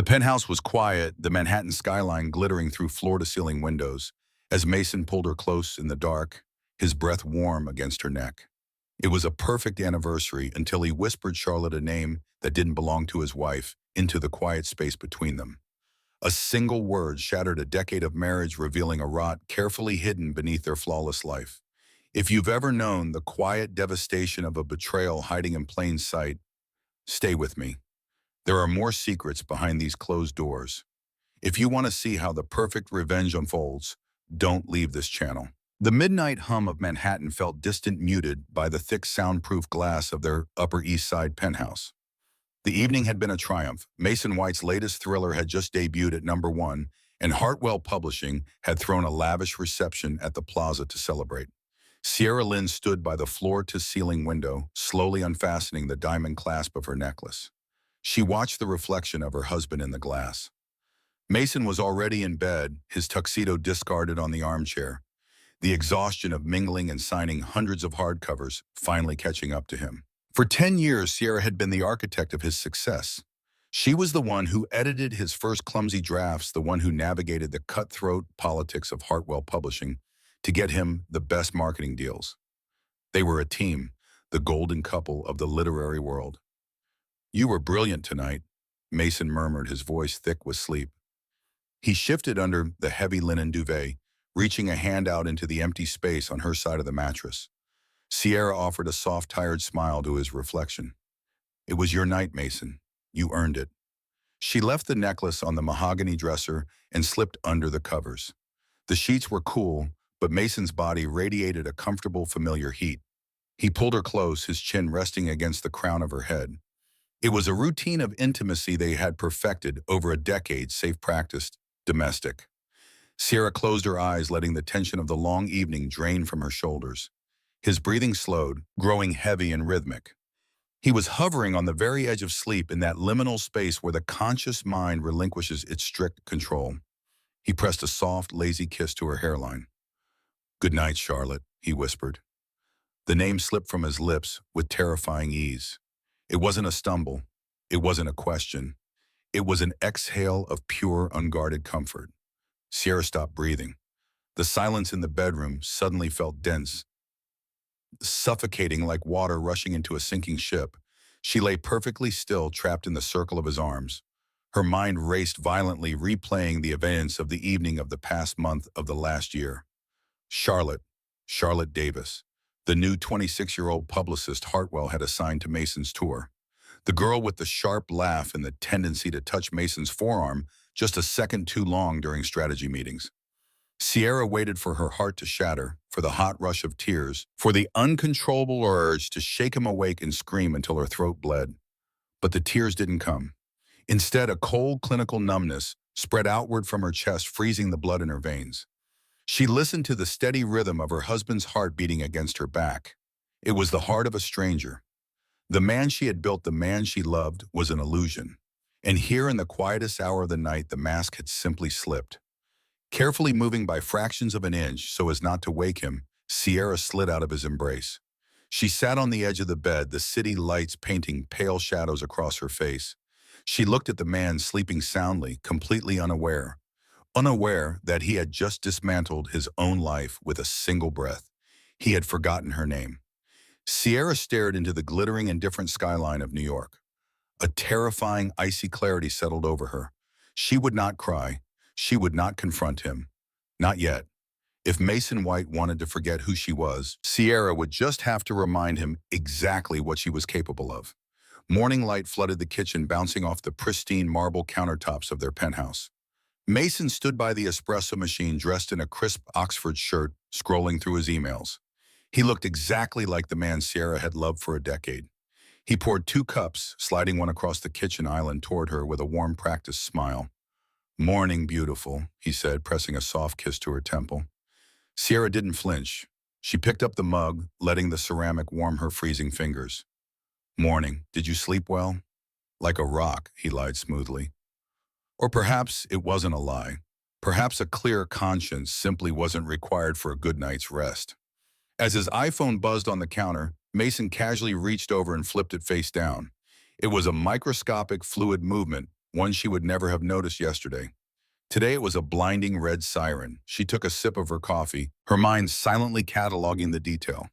The penthouse was quiet, the Manhattan skyline glittering through floor-to-ceiling windows, as Mason pulled her close in the dark, his breath warm against her neck. It was a perfect anniversary until he whispered Charlotte a name that didn't belong to his wife into the quiet space between them. A single word shattered a decade of marriage, revealing a rot carefully hidden beneath their flawless life. If you've ever known the quiet devastation of a betrayal hiding in plain sight, stay with me. There are more secrets behind these closed doors. If you want to see how the perfect revenge unfolds, don't leave this channel. The midnight hum of Manhattan felt distant, muted by the thick soundproof glass of their Upper East Side penthouse. The evening had been a triumph. Mason White's latest thriller had just debuted at #1, and Hartwell Publishing had thrown a lavish reception at the plaza to celebrate. Sierra Lynn stood by the floor-to-ceiling window, slowly unfastening the diamond clasp of her necklace. She watched the reflection of her husband in the glass. Mason was already in bed, his tuxedo discarded on the armchair, the exhaustion of mingling and signing hundreds of hardcovers finally catching up to him. For 10 years, Sierra had been the architect of his success. She was the one who edited his first clumsy drafts, the one who navigated the cutthroat politics of Hartwell Publishing to get him the best marketing deals. They were a team, the golden couple of the literary world. "You were brilliant tonight," Mason murmured, his voice thick with sleep. He shifted under the heavy linen duvet, reaching a hand out into the empty space on her side of the mattress. Sierra offered a soft, tired smile to his reflection. "It was your night, Mason. You earned it." She left the necklace on the mahogany dresser and slipped under the covers. The sheets were cool, but Mason's body radiated a comfortable, familiar heat. He pulled her close, his chin resting against the crown of her head. It was a routine of intimacy they had perfected over a decade, safe practiced, domestic. Sierra closed her eyes, letting the tension of the long evening drain from her shoulders. His breathing slowed, growing heavy and rhythmic. He was hovering on the very edge of sleep, in that liminal space where the conscious mind relinquishes its strict control. He pressed a soft, lazy kiss to her hairline. "Good night, Charlotte," he whispered. The name slipped from his lips with terrifying ease. It wasn't a stumble. It wasn't a question. It was an exhale of pure, unguarded comfort. Sierra stopped breathing. The silence in the bedroom suddenly felt dense, suffocating like water rushing into a sinking ship. She lay perfectly still, trapped in the circle of his arms. Her mind raced violently, replaying the events of the evening of the past month of the last year. Charlotte Davis, the new 26-year-old publicist Hartwell had assigned to Mason's tour. The girl with the sharp laugh and the tendency to touch Mason's forearm just a second too long during strategy meetings. Sierra waited for her heart to shatter, for the hot rush of tears, for the uncontrollable urge to shake him awake and scream until her throat bled. But the tears didn't come. Instead, a cold, clinical numbness spread outward from her chest, freezing the blood in her veins. She listened to the steady rhythm of her husband's heart beating against her back. It was the heart of a stranger. The man she had built, the man she loved, was an illusion. And here in the quietest hour of the night, the mask had simply slipped. Carefully moving by fractions of an inch so as not to wake him, Sierra slid out of his embrace. She sat on the edge of the bed, the city lights painting pale shadows across her face. She looked at the man sleeping soundly, completely unaware that he had just dismantled his own life with a single breath. He had forgotten her name. Sierra stared into the glittering, indifferent skyline of New York. A terrifying, icy clarity settled over her. She would not cry. She would not confront him. Not yet. If Mason White wanted to forget who she was, Sierra would just have to remind him exactly what she was capable of. Morning light flooded the kitchen, bouncing off the pristine marble countertops of their penthouse. Mason stood by the espresso machine, dressed in a crisp Oxford shirt, scrolling through his emails. He looked exactly like the man Sierra had loved for a decade. He poured 2 cups, sliding one across the kitchen island toward her with a warm, practiced smile. "Morning, beautiful," he said, pressing a soft kiss to her temple. Sierra didn't flinch. She picked up the mug, letting the ceramic warm her freezing fingers. "Morning. Did you sleep well?" "Like a rock," he lied smoothly. Or perhaps it wasn't a lie. Perhaps a clear conscience simply wasn't required for a good night's rest. As his iPhone buzzed on the counter, Mason casually reached over and flipped it face down. It was a microscopic, fluid movement, one she would never have noticed yesterday. Today it was a blinding red siren. She took a sip of her coffee, her mind silently cataloging the detail.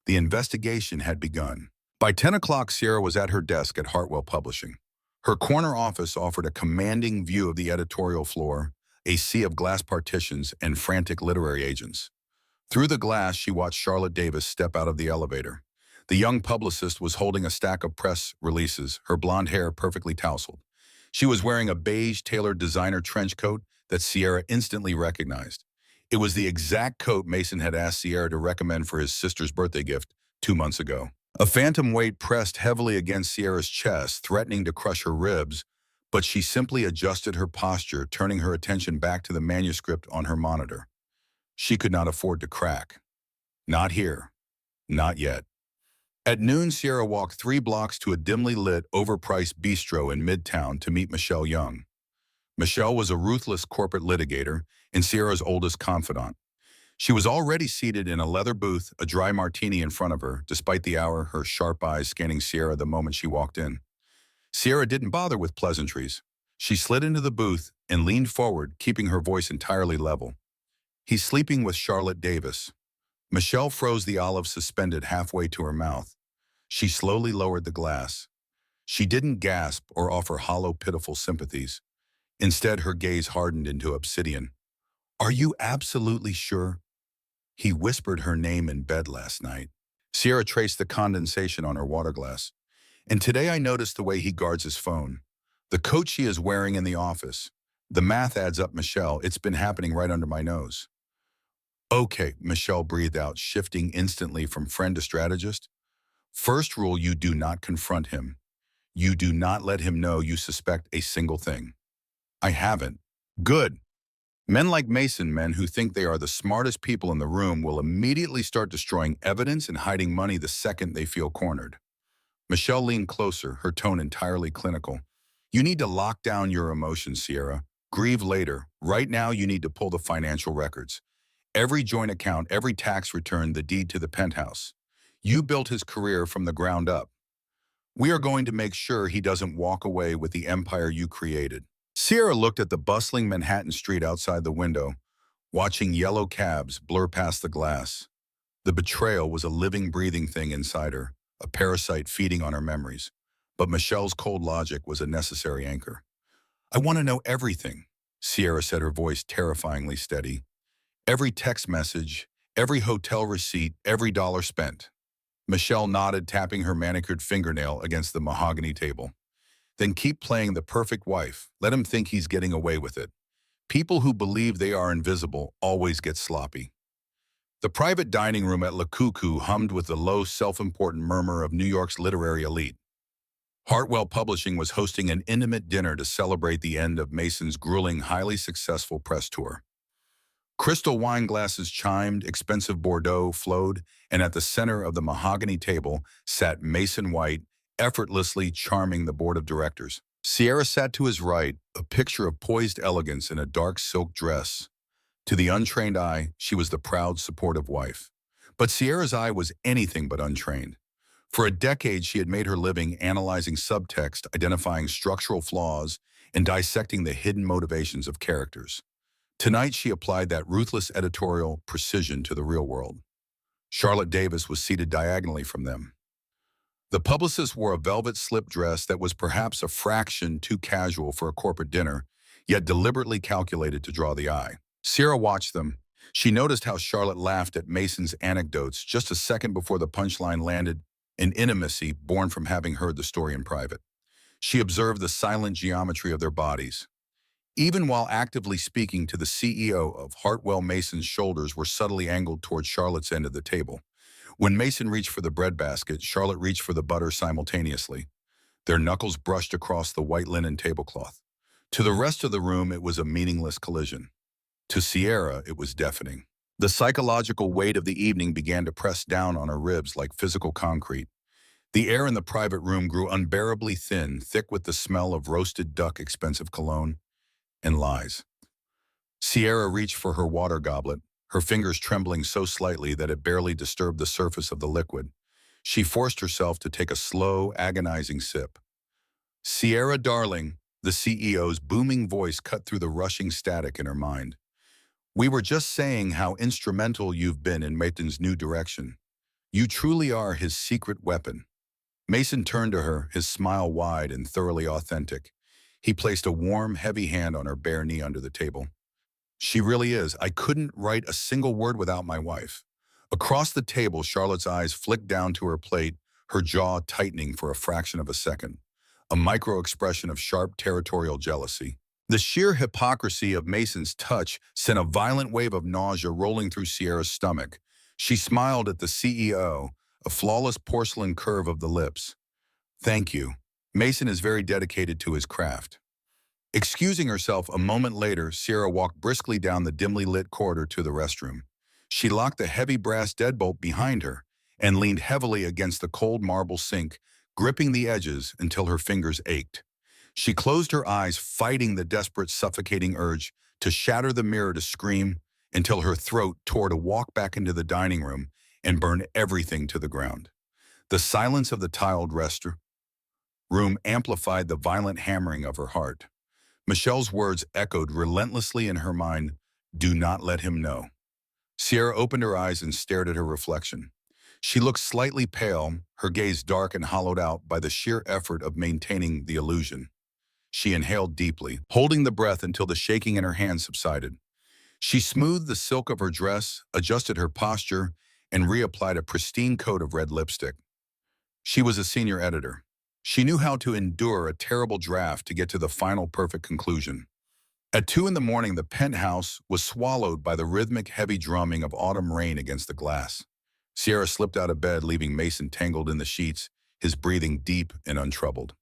The investigation had begun. By 10 o'clock, Sierra was at her desk at Hartwell Publishing. Her corner office offered a commanding view of the editorial floor, a sea of glass partitions and frantic literary agents. Through the glass, she watched Charlotte Davis step out of the elevator. The young publicist was holding a stack of press releases, her blonde hair perfectly tousled. She was wearing a beige tailored designer trench coat that Sierra instantly recognized. It was the exact coat Mason had asked Sierra to recommend for his sister's birthday gift 2 months ago. A phantom weight pressed heavily against Sierra's chest, threatening to crush her ribs, but she simply adjusted her posture, turning her attention back to the manuscript on her monitor. She could not afford to crack. Not here. Not yet. At noon, Sierra walked 3 blocks to a dimly lit, overpriced bistro in Midtown to meet Michelle Young. Michelle was a ruthless corporate litigator and Sierra's oldest confidant. She was already seated in a leather booth, a dry martini in front of her, despite the hour, her sharp eyes scanning Sierra the moment she walked in. Sierra didn't bother with pleasantries. She slid into the booth and leaned forward, keeping her voice entirely level. "He's sleeping with Charlotte Davis." Michelle froze the olive suspended halfway to her mouth. She slowly lowered the glass. She didn't gasp or offer hollow, pitiful sympathies. Instead, her gaze hardened into obsidian. "Are you absolutely sure?" "He whispered her name in bed last night." Sierra traced the condensation on her water glass. "And today I noticed the way he guards his phone. The coat she is wearing in the office. The math adds up, Michelle. It's been happening right under my nose." "Okay," Michelle breathed out, shifting instantly from friend to strategist. "First rule, you do not confront him. You do not let him know you suspect a single thing." "I haven't." "Good. Men like Mason, men who think they are the smartest people in the room, will immediately start destroying evidence and hiding money the second they feel cornered." Michelle leaned closer, her tone entirely clinical. "You need to lock down your emotions, Sierra. Grieve later. Right now, you need to pull the financial records. Every joint account, every tax return, the deed to the penthouse. You built his career from the ground up. We are going to make sure he doesn't walk away with the empire you created." Sierra looked at the bustling Manhattan street outside the window, watching yellow cabs blur past the glass. The betrayal was a living, breathing thing inside her, a parasite feeding on her memories. But Michelle's cold logic was a necessary anchor. "I want to know everything," Sierra said, her voice terrifyingly steady. "Every text message, every hotel receipt, every dollar spent." Michelle nodded, tapping her manicured fingernail against the mahogany table. "Then keep playing the perfect wife. Let him think he's getting away with it. People who believe they are invisible always get sloppy." The private dining room at Le Cuckoo hummed with the low, self-important murmur of New York's literary elite. Hartwell Publishing was hosting an intimate dinner to celebrate the end of Mason's grueling, highly successful press tour. Crystal wine glasses chimed, expensive Bordeaux flowed, and at the center of the mahogany table sat Mason White, effortlessly charming the board of directors. Sierra sat to his right, a picture of poised elegance in a dark silk dress. To the untrained eye, she was the proud, supportive wife. But Sierra's eye was anything but untrained. For a decade, she had made her living analyzing subtext, identifying structural flaws, and dissecting the hidden motivations of characters. Tonight, she applied that ruthless editorial precision to the real world. Charlotte Davis was seated diagonally from them. The publicist wore a velvet slip dress that was perhaps a fraction too casual for a corporate dinner, yet deliberately calculated to draw the eye. Sierra watched them. She noticed how Charlotte laughed at Mason's anecdotes just a second before the punchline landed, an intimacy born from having heard the story in private. She observed the silent geometry of their bodies. Even while actively speaking to the CEO of Hartwell, Mason's shoulders were subtly angled toward Charlotte's end of the table. When Mason reached for the breadbasket, Charlotte reached for the butter simultaneously. Their knuckles brushed across the white linen tablecloth. To the rest of the room, it was a meaningless collision. To Sierra, it was deafening. The psychological weight of the evening began to press down on her ribs like physical concrete. The air in the private room grew unbearably thin, thick with the smell of roasted duck, expensive cologne, and lies. Sierra reached for her water goblet, her fingers trembling so slightly that it barely disturbed the surface of the liquid. She forced herself to take a slow, agonizing sip. "Sierra, darling," The CEO's booming voice cut through the rushing static in her mind. We were just saying how instrumental you've been in Mason's new direction. You truly are his secret weapon. Mason turned to her, his smile wide and thoroughly authentic. He placed a warm, heavy hand on her bare knee under the table. She really is. I couldn't write a single word without my wife. Across the table, Charlotte's eyes flicked down to her plate, her jaw tightening for a fraction of a second. A micro-expression of sharp territorial jealousy. The sheer hypocrisy of Mason's touch sent a violent wave of nausea rolling through Sierra's stomach. She smiled at the CEO, a flawless porcelain curve of the lips. Thank you. Mason is very dedicated to his craft. Excusing herself a moment later, Sierra walked briskly down the dimly lit corridor to the restroom. She locked the heavy brass deadbolt behind her and leaned heavily against the cold marble sink, gripping the edges until her fingers ached. She closed her eyes, fighting the desperate, suffocating urge to shatter the mirror to scream until her throat tore to walk back into the dining room and burn everything to the ground. The silence of the tiled room amplified the violent hammering of her heart. Michelle's words echoed relentlessly in her mind, "Do not let him know." Sierra opened her eyes and stared at her reflection. She looked slightly pale, her gaze dark and hollowed out by the sheer effort of maintaining the illusion. She inhaled deeply, holding the breath until the shaking in her hands subsided. She smoothed the silk of her dress, adjusted her posture, and reapplied a pristine coat of red lipstick. She was a senior editor. She knew how to endure a terrible draft to get to the final perfect conclusion. At 2 in the morning, the penthouse was swallowed by the rhythmic, heavy drumming of autumn rain against the glass. Sierra slipped out of bed, leaving Mason tangled in the sheets, his breathing deep and untroubled.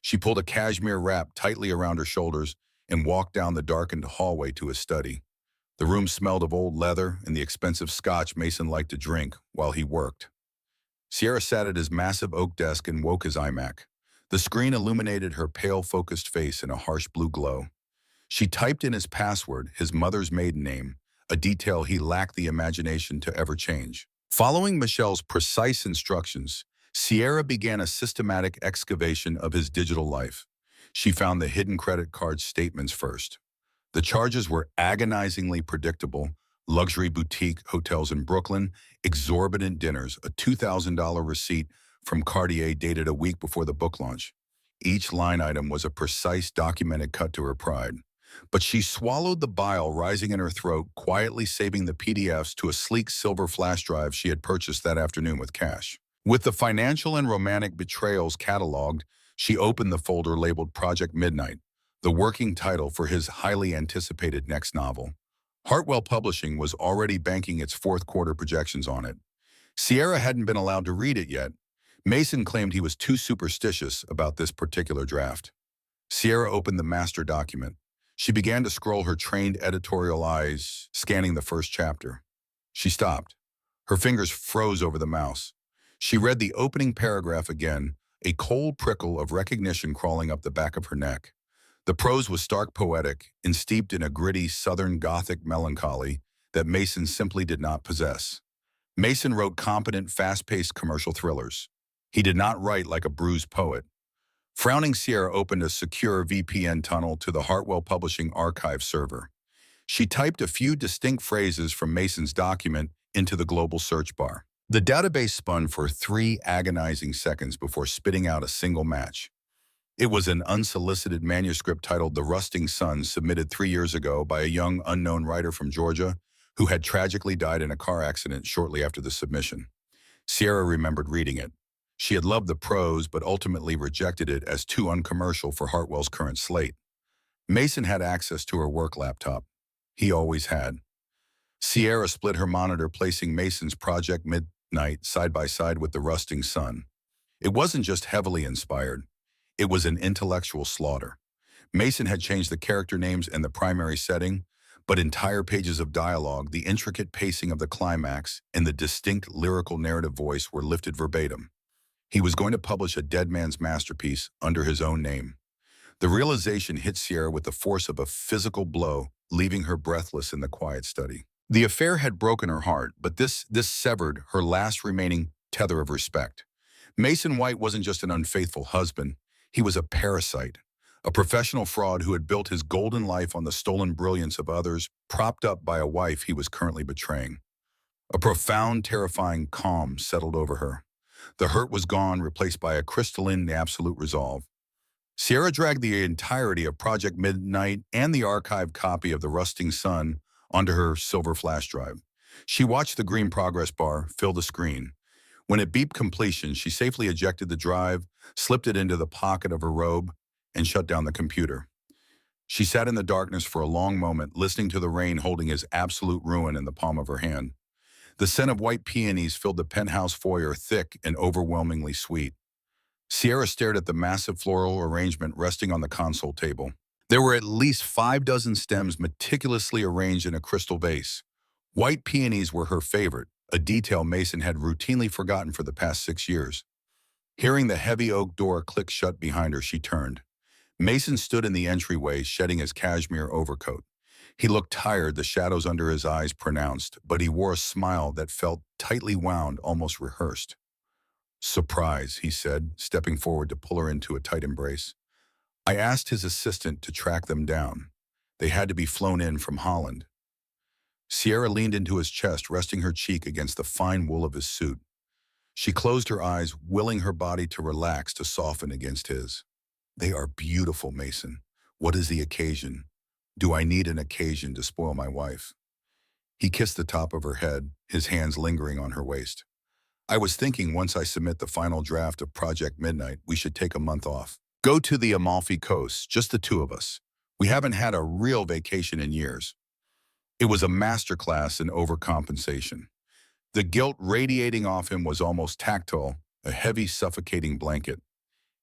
She pulled a cashmere wrap tightly around her shoulders and walked down the darkened hallway to his study. The room smelled of old leather and the expensive scotch Mason liked to drink while he worked. Sierra sat at his massive oak desk and woke his iMac. The screen illuminated her pale, focused face in a harsh blue glow. She typed in his password, his mother's maiden name, a detail he lacked the imagination to ever change. Following Michelle's precise instructions, Sierra began a systematic excavation of his digital life. She found the hidden credit card statements first. The charges were agonizingly predictable: luxury boutique hotels in Brooklyn, exorbitant dinners, a $2,000 receipt from Cartier dated a week before the book launch. Each line item was a precise, documented cut to her pride. But she swallowed the bile rising in her throat, quietly saving the PDFs to a sleek silver flash drive she had purchased that afternoon with cash. With the financial and romantic betrayals cataloged, she opened the folder labeled Project Midnight, the working title for his highly anticipated next novel. Hartwell Publishing was already banking its fourth quarter projections on it. Sierra hadn't been allowed to read it yet. Mason claimed he was too superstitious about this particular draft. Sierra opened the master document. She began to scroll, her trained editorial eyes scanning the first chapter. She stopped. Her fingers froze over the mouse. She read the opening paragraph again, a cold prickle of recognition crawling up the back of her neck. The prose was stark poetic and steeped in a gritty Southern Gothic melancholy that Mason simply did not possess. Mason wrote competent, fast-paced commercial thrillers. He did not write like a bruised poet. Frowning, Sierra opened a secure VPN tunnel to the Hartwell Publishing archive server. She typed a few distinct phrases from Mason's document into the global search bar. The database spun for 3 agonizing seconds before spitting out a single match. It was an unsolicited manuscript titled The Rusting Sun, submitted 3 years ago by a young unknown writer from Georgia who had tragically died in a car accident shortly after the submission. Sierra remembered reading it. She had loved the prose, but ultimately rejected it as too uncommercial for Hartwell's current slate. Mason had access to her work laptop. He always had. Sierra split her monitor, placing Mason's Project Midnight side by side with The Rusting Sun. It wasn't just heavily inspired. It was an intellectual slaughter. Mason had changed the character names and the primary setting, but entire pages of dialogue, the intricate pacing of the climax, and the distinct lyrical narrative voice were lifted verbatim. He was going to publish a dead man's masterpiece under his own name. The realization hit Sierra with the force of a physical blow, leaving her breathless in the quiet study. The affair had broken her heart, but this severed her last remaining tether of respect. Mason White wasn't just an unfaithful husband. He was a parasite, A professional fraud who had built his golden life on the stolen brilliance of others, propped up by a wife he was currently betraying. A profound, terrifying calm settled over her. The hurt was gone, replaced by a crystalline, absolute resolve. Sierra dragged the entirety of Project Midnight and the archived copy of The Rusting Sun onto her silver flash drive. She watched the green progress bar fill the screen. When it beeped completion, she safely ejected the drive, slipped it into the pocket of her robe, and shut down the computer. She sat in the darkness for a long moment, listening to the rain holding his absolute ruin in the palm of her hand. The scent of white peonies filled the penthouse foyer, thick and overwhelmingly sweet. Sierra stared at the massive floral arrangement resting on the console table. There were at least 5 dozen stems meticulously arranged in a crystal vase. White peonies were her favorite, a detail Mason had routinely forgotten for the past 6 years. Hearing the heavy oak door click shut behind her, she turned. Mason stood in the entryway, shedding his cashmere overcoat. He looked tired, the shadows under his eyes pronounced, but he wore a smile that felt tightly wound, almost rehearsed. "Surprise," he said, stepping forward to pull her into a tight embrace. "I asked his assistant to track them down. They had to be flown in from Holland." Sierra leaned into his chest, resting her cheek against the fine wool of his suit. She closed her eyes, willing her body to relax, to soften against his. "They are beautiful, Mason. What is the occasion? Do I need an occasion to spoil my wife?" He kissed the top of her head, his hands lingering on her waist. "I was thinking once I submit the final draft of Project Midnight, we should take a month off. Go to the Amalfi Coast, just the two of us. We haven't had a real vacation in years." It was a masterclass in overcompensation. The guilt radiating off him was almost tactile, a heavy, suffocating blanket.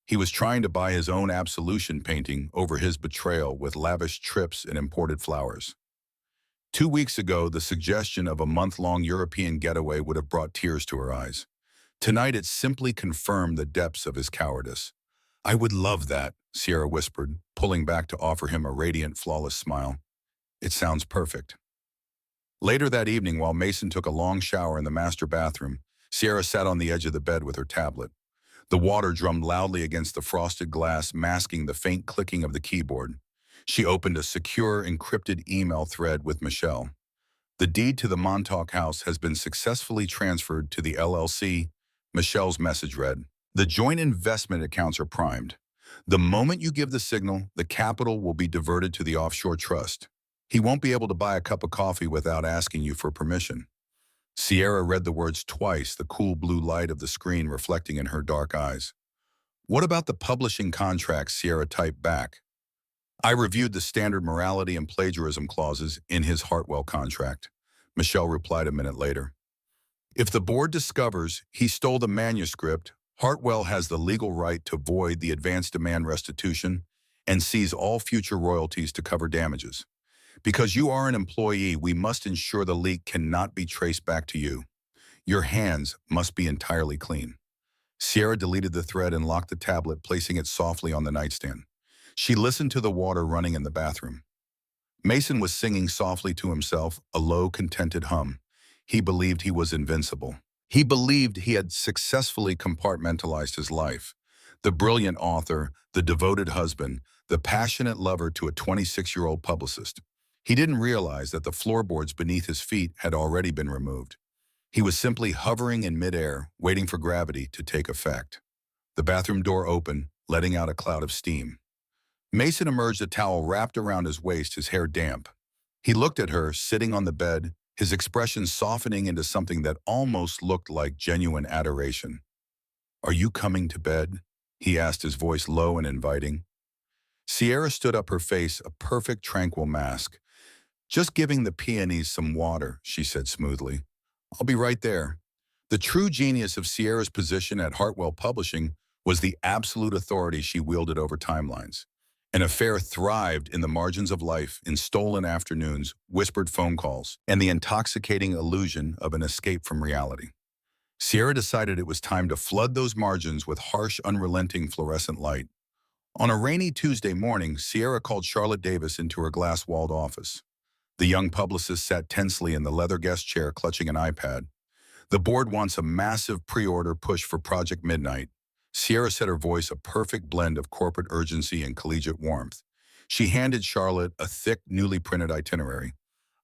He was trying to buy his own absolution painting over his betrayal with lavish trips and imported flowers. 2 weeks ago, the suggestion of a month-long European getaway would have brought tears to her eyes. Tonight, it simply confirmed the depths of his cowardice. "I would love that," Sierra whispered, pulling back to offer him a radiant, flawless smile. "It sounds perfect." Later that evening, while Mason took a long shower in the master bathroom, Sierra sat on the edge of the bed with her tablet. The water drummed loudly against the frosted glass, masking the faint clicking of the keyboard. She opened a secure, encrypted email thread with Michelle. "The deed to the Montauk house has been successfully transferred to the LLC," Michelle's message read. "The joint investment accounts are primed. The moment you give the signal, the capital will be diverted to the offshore trust. He won't be able to buy a cup of coffee without asking you for permission." Sierra read the words twice, the cool blue light of the screen reflecting in her dark eyes. "What about the publishing contracts?" Sierra typed back. "I reviewed the standard morality and plagiarism clauses in his Hartwell contract," Michelle replied a minute later. "If the board discovers he stole the manuscript, Hartwell has the legal right to void the advance demand restitution and seize all future royalties to cover damages. Because you are an employee, we must ensure the leak cannot be traced back to you. Your hands must be entirely clean." Sierra deleted the thread and locked the tablet, placing it softly on the nightstand. She listened to the water running in the bathroom. Mason was singing softly to himself, a low, contented hum. He believed he was invincible. He believed he had successfully compartmentalized his life. The brilliant author, the devoted husband, the passionate lover to a 26-year-old publicist. He didn't realize that the floorboards beneath his feet had already been removed. He was simply hovering in midair, waiting for gravity to take effect. The bathroom door opened, letting out a cloud of steam. Mason emerged, a towel wrapped around his waist, his hair damp. He looked at her, sitting on the bed, his expression softening into something that almost looked like genuine adoration. "Are you coming to bed?" he asked, his voice low and inviting. Sierra stood up, her face a perfect, tranquil mask. "Just giving the peonies some water," she said smoothly. "I'll be right there." The true genius of Sierra's position at Hartwell Publishing was the absolute authority she wielded over timelines. An affair thrived in the margins of life, in stolen afternoons, whispered phone calls, and the intoxicating illusion of an escape from reality. Sierra decided it was time to flood those margins with harsh, unrelenting fluorescent light. On a rainy Tuesday morning, Sierra called Charlotte Davis into her glass-walled office. The young publicist sat tensely in the leather guest chair, clutching an iPad. "The board wants a massive pre-order push for Project Midnight," Sierra said, her voice a perfect blend of corporate urgency and collegiate warmth. She handed Charlotte a thick, newly printed itinerary.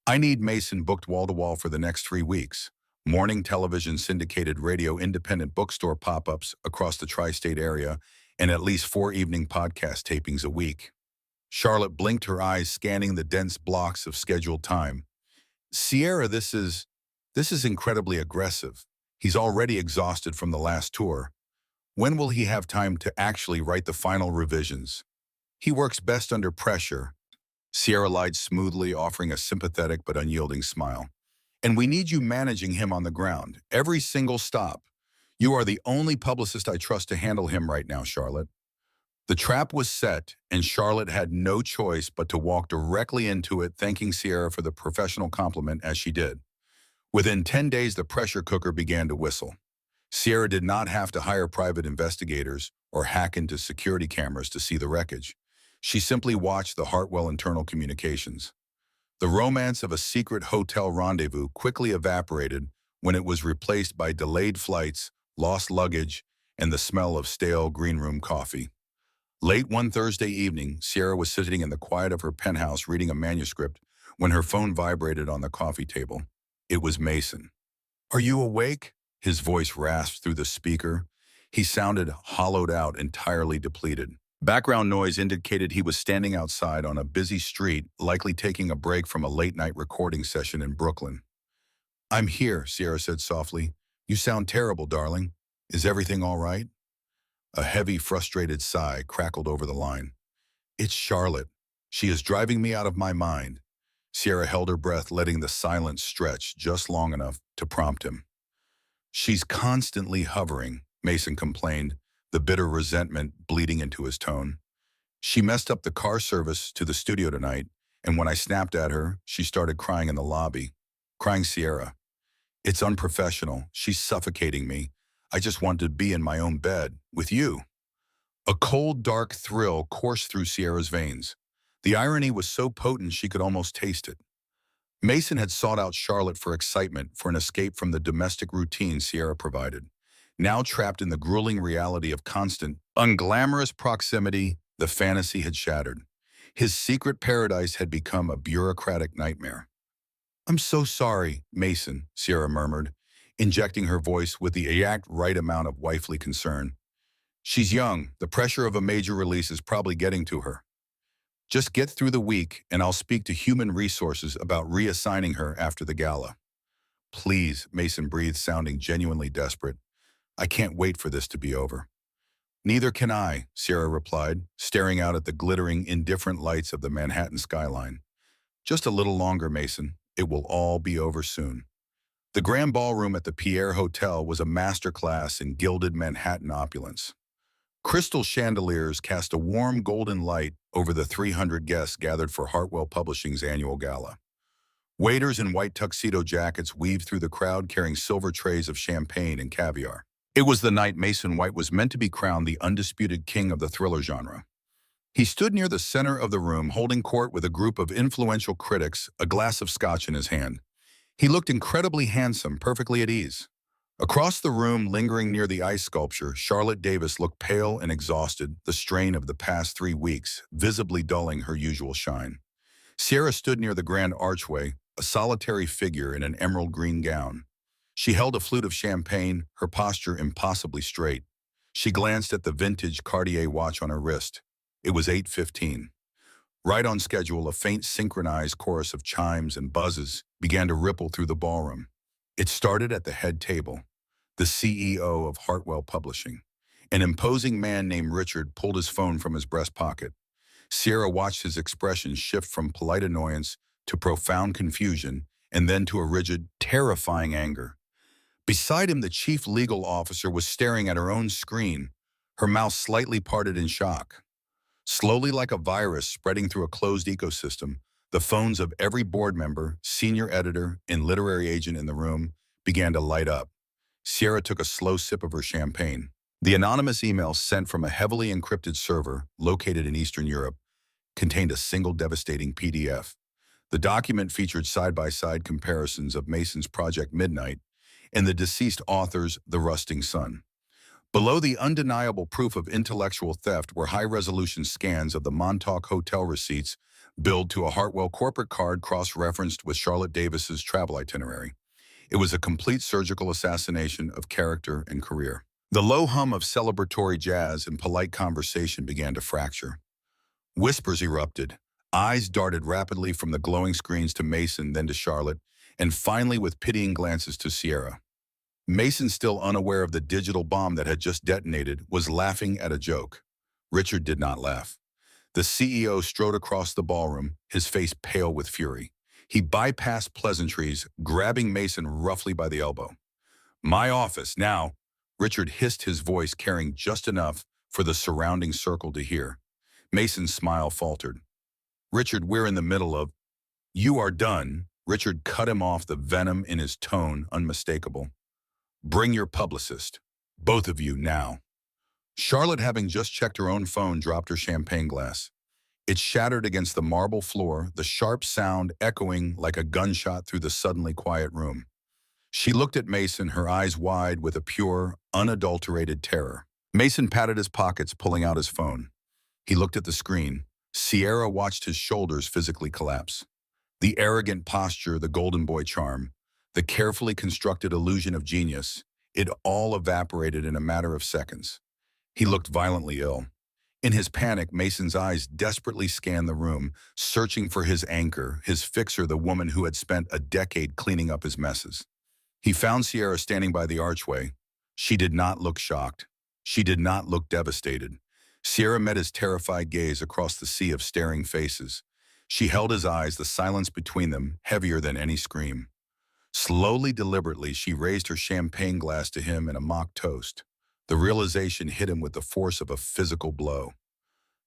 I need Mason booked wall-to-wall for the next 3 weeks. Morning television, syndicated radio, independent bookstore pop-ups across the tri-state area, and at least 4 evening podcast tapings a week. Charlotte blinked her eyes, scanning the dense blocks of scheduled time. Sierra, this is incredibly aggressive. He's already exhausted from the last tour. When will he have time to actually write the final revisions? He works best under pressure. Sierra lied smoothly, offering a sympathetic but unyielding smile. And we need you managing him on the ground, every single stop. You are the only publicist I trust to handle him right now, Charlotte. The trap was set, and Charlotte had no choice but to walk directly into it, thanking Sierra for the professional compliment as she did. Within 10 days, the pressure cooker began to whistle. Sierra did not have to hire private investigators or hack into security cameras to see the wreckage. She simply watched the Hartwell internal communications. The romance of a secret hotel rendezvous quickly evaporated when it was replaced by delayed flights, lost luggage, and the smell of stale green room coffee. Late one Thursday evening, Sierra was sitting in the quiet of her penthouse reading a manuscript when her phone vibrated on the coffee table. It was Mason. "Are you awake?" His voice rasped through the speaker. He sounded hollowed out, entirely depleted. Background noise indicated he was standing outside on a busy street, likely taking a break from a late-night recording session in Brooklyn. "I'm here," Sierra said softly. "You sound terrible, darling. Is everything all right?" A heavy, frustrated sigh crackled over the line. "It's Charlotte. She is driving me out of my mind." Sierra held her breath, letting the silence stretch just long enough to prompt him. "She's constantly hovering," Mason complained, the bitter resentment bleeding into his tone. "She messed up the car service to the studio tonight, and when I snapped at her, she started crying in the lobby." Crying Sierra. "It's unprofessional. She's suffocating me. I just wanted to be in my own bed, with you." A cold, dark thrill coursed through Sierra's veins. The irony was so potent she could almost taste it. Mason had sought out Charlotte for excitement, for an escape from the domestic routine Sierra provided. Now trapped in the grueling reality of constant, unglamorous proximity, the fantasy had shattered. His secret paradise had become a bureaucratic nightmare. "I'm so sorry, Mason," Sierra murmured, injecting her voice with the exact right amount of wifely concern. "She's young. The pressure of a major release is probably getting to her. Just get through the week, and I'll speak to human resources about reassigning her after the gala." "Please," Mason breathed, sounding genuinely desperate. "I can't wait for this to be over." "Neither can I," Sierra replied, staring out at the glittering, indifferent lights of the Manhattan skyline. "Just a little longer, Mason. It will all be over soon." The grand ballroom at the Pierre Hotel was a masterclass in gilded Manhattan opulence. Crystal chandeliers cast a warm golden light over the 300 guests gathered for Hartwell Publishing's annual gala. Waiters in white tuxedo jackets weaved through the crowd, carrying silver trays of champagne and caviar. It was the night Mason White was meant to be crowned the undisputed king of the thriller genre. He stood near the center of the room, holding court with a group of influential critics, a glass of scotch in his hand. He looked incredibly handsome, perfectly at ease. Across the room, lingering near the ice sculpture, Charlotte Davis looked pale and exhausted, the strain of the past 3 weeks visibly dulling her usual shine. Sierra stood near the grand archway, a solitary figure in an emerald green gown. She held a flute of champagne, her posture impossibly straight. She glanced at the vintage Cartier watch on her wrist. It was 8:15. Right on schedule, a faint synchronized chorus of chimes and buzzes began to ripple through the ballroom. It started at the head table. The CEO of Hartwell Publishing. An imposing man named Richard pulled his phone from his breast pocket. Sierra watched his expression shift from polite annoyance to profound confusion and then to a rigid, terrifying anger. Beside him, the chief legal officer was staring at her own screen, her mouth slightly parted in shock. Slowly, like a virus spreading through a closed ecosystem, the phones of every board member, senior editor, and literary agent in the room began to light up. Sierra took a slow sip of her champagne. The anonymous email sent from a heavily encrypted server located in Eastern Europe contained a single devastating PDF. The document featured side-by-side comparisons of Mason's Project Midnight and the deceased author's The Rusting Sun. Below the undeniable proof of intellectual theft were high-resolution scans of the Montauk Hotel receipts billed to a Hartwell corporate card cross-referenced with Charlotte Davis's travel itinerary. It was a complete surgical assassination of character and career. The low hum of celebratory jazz and polite conversation began to fracture. Whispers erupted. Eyes darted rapidly from the glowing screens to Mason, then to Charlotte, and finally with pitying glances to Sierra. Mason, still unaware of the digital bomb that had just detonated, was laughing at a joke. Richard did not laugh. The CEO strode across the ballroom, his face pale with fury. He bypassed pleasantries, grabbing Mason roughly by the elbow. "My office, now!" Richard hissed, his voice carrying just enough for the surrounding circle to hear. Mason's smile faltered. "Richard, we're in the middle of—" "You are done." Richard cut him off, the venom in his tone unmistakable. "Bring your publicist. Both of you, now." Charlotte, having just checked her own phone, dropped her champagne glass. It shattered against the marble floor, the sharp sound echoing like a gunshot through the suddenly quiet room. She looked at Mason, her eyes wide with a pure, unadulterated terror. Mason patted his pockets, pulling out his phone. He looked at the screen. Sierra watched his shoulders physically collapse. The arrogant posture, the golden boy charm, the carefully constructed illusion of genius, it all evaporated in a matter of seconds. He looked violently ill. In his panic, Mason's eyes desperately scanned the room, searching for his anchor, his fixer, the woman who had spent a decade cleaning up his messes. He found Sierra standing by the archway. She did not look shocked. She did not look devastated. Sierra met his terrified gaze across the sea of staring faces. She held his eyes, the silence between them heavier than any scream. Slowly, deliberately, she raised her champagne glass to him in a mock toast. The realization hit him with the force of a physical blow.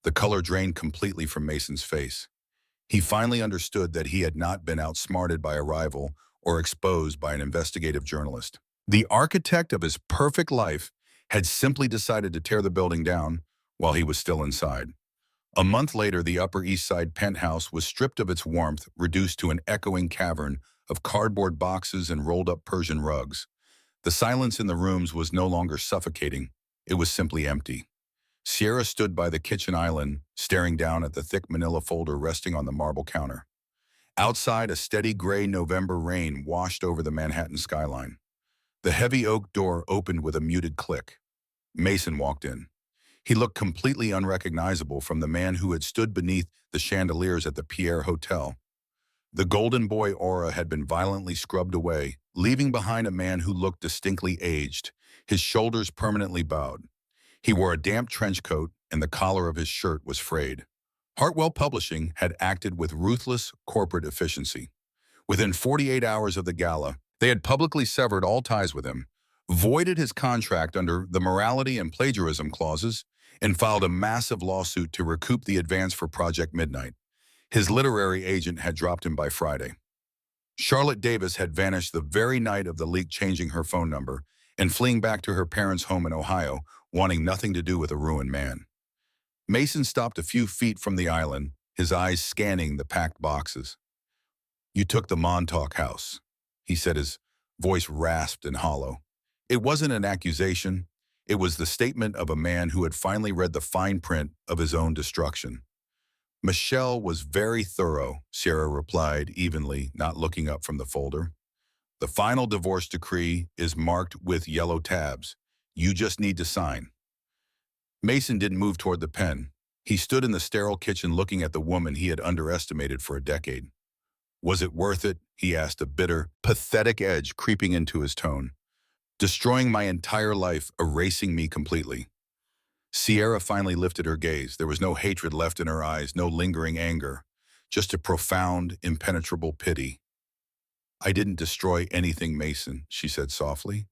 The color drained completely from Mason's face. He finally understood that he had not been outsmarted by a rival or exposed by an investigative journalist. The architect of his perfect life had simply decided to tear the building down while he was still inside. A month later, the Upper East Side penthouse was stripped of its warmth, reduced to an echoing cavern of cardboard boxes and rolled-up Persian rugs. The silence in the rooms was no longer suffocating. It was simply empty. Sierra stood by the kitchen island, staring down at the thick manila folder resting on the marble counter. Outside, a steady gray November rain washed over the Manhattan skyline. The heavy oak door opened with a muted click. Mason walked in. He looked completely unrecognizable from the man who had stood beneath the chandeliers at the Pierre Hotel. The golden boy aura had been violently scrubbed away, leaving behind a man who looked distinctly aged, his shoulders permanently bowed. He wore a damp trench coat, and the collar of his shirt was frayed. Hartwell Publishing had acted with ruthless corporate efficiency. Within 48 hours of the gala, they had publicly severed all ties with him, voided his contract under the morality and plagiarism clauses, and filed a massive lawsuit to recoup the advance for Project Midnight. His literary agent had dropped him by Friday. Charlotte Davis had vanished the very night of the leak, changing her phone number and fleeing back to her parents' home in Ohio, wanting nothing to do with a ruined man. Mason stopped a few feet from the island, his eyes scanning the packed boxes. "You took the Montauk house," he said, his voice rasped and hollow. It wasn't an accusation. It was the statement of a man who had finally read the fine print of his own destruction. "Michelle was very thorough," Sierra replied evenly, not looking up from the folder. "The final divorce decree is marked with yellow tabs. You just need to sign." Mason didn't move toward the pen. He stood in the sterile kitchen looking at the woman he had underestimated for a decade. "Was it worth it?" he asked, a bitter, pathetic edge creeping into his tone. "Destroying my entire life, erasing me completely." Sierra finally lifted her gaze. There was no hatred left in her eyes, no lingering anger, just a profound, impenetrable pity. "I didn't destroy anything, Mason," she said softly.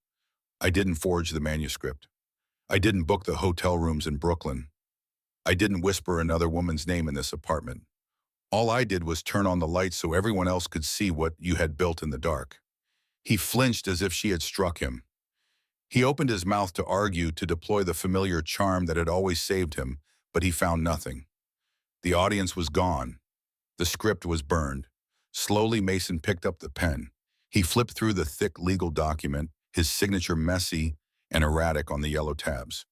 "I didn't forge the manuscript. I didn't book the hotel rooms in Brooklyn. I didn't whisper another woman's name in this apartment. All I did was turn on the lights so everyone else could see what you had built in the dark." He flinched as if she had struck him. He opened his mouth to argue, to deploy the familiar charm that had always saved him, but he found nothing. The audience was gone. The script was burned. Slowly, Mason picked up the pen. He flipped through the thick legal document, his signature messy and erratic on the yellow tabs.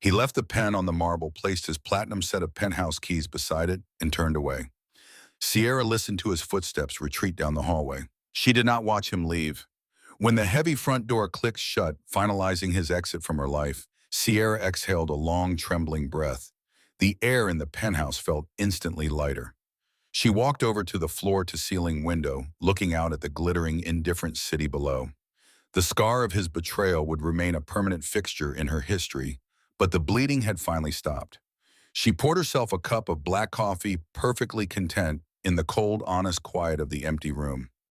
He left the pen on the marble, placed his platinum set of penthouse keys beside it, and turned away. Sierra listened to his footsteps retreat down the hallway. She did not watch him leave. When the heavy front door clicked shut, finalizing his exit from her life, Sierra exhaled a long, trembling breath. The air in the penthouse felt instantly lighter. She walked over to the floor-to-ceiling window, looking out at the glittering, indifferent city below. The scar of his betrayal would remain a permanent fixture in her history, but the bleeding had finally stopped. She poured herself a cup of black coffee, perfectly content in the cold, honest quiet of the empty room.